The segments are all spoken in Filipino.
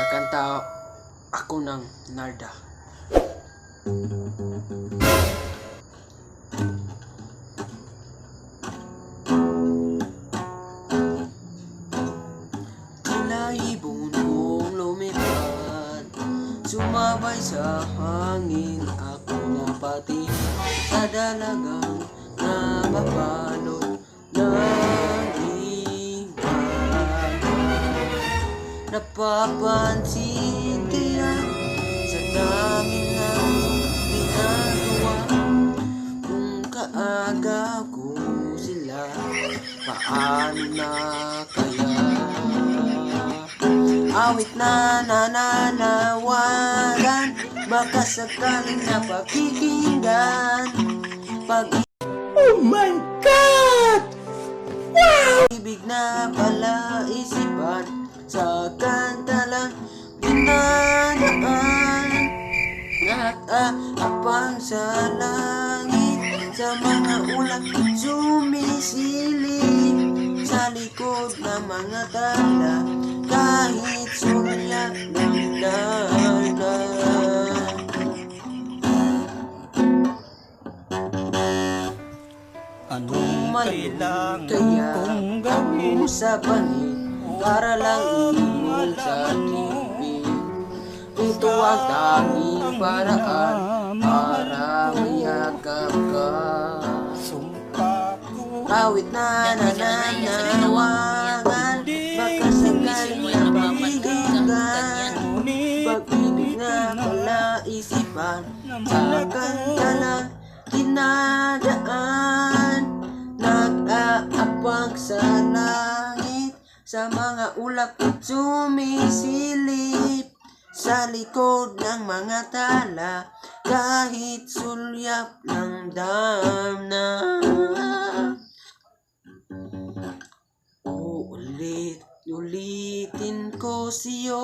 Kakanta ako ng Narda. Tila ibon kong lumipad, sumabay sa hangin. Ako na pati sa dalagang nababalot ng iwan. Napapansin kaya sa dami ng ginagawa, kung kaagaw ko sila, paano na kaya? Awit na nananawagan, baka sakaling napakikinggan. Oh my God! Wow! Ibig na pala isipan, sa kanta lang dinadaan. Nakaapang sa langit, sa mga ulap sumisilip, sa likod ng mga tala, kahit sulyap ng dalan. Anong kailangan kong gawin sa bangin para lang iyon sa tibig? Ito ang tanging paraan para mayakap ka. Awit na nananawagan, baka sakaling napakikinggan. Pag-ibig na pala isipan, sa kanta lang dinadaan. Nag-aabang sa langit, sa mga ulap sumisilip, sa likod ng mga tala, kahit sulyap ng damna. Ulitin ko siyo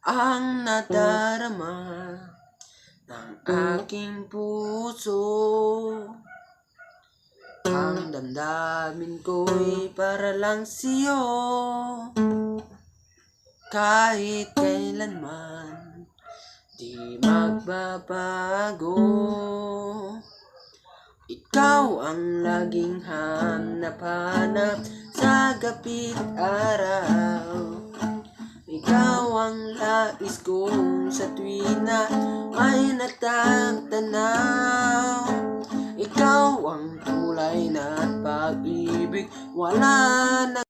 ang nadarama ng aking puso. Ang damdamin ko'y para lang siyo, kahit kailanman di magbabago. Ikaw ang laging hanap-hanap sa gabit araw. Ikaw ang lais kong sa tuwina ay natatanaw. Ikaw ang tulay na pag-ibig, wala na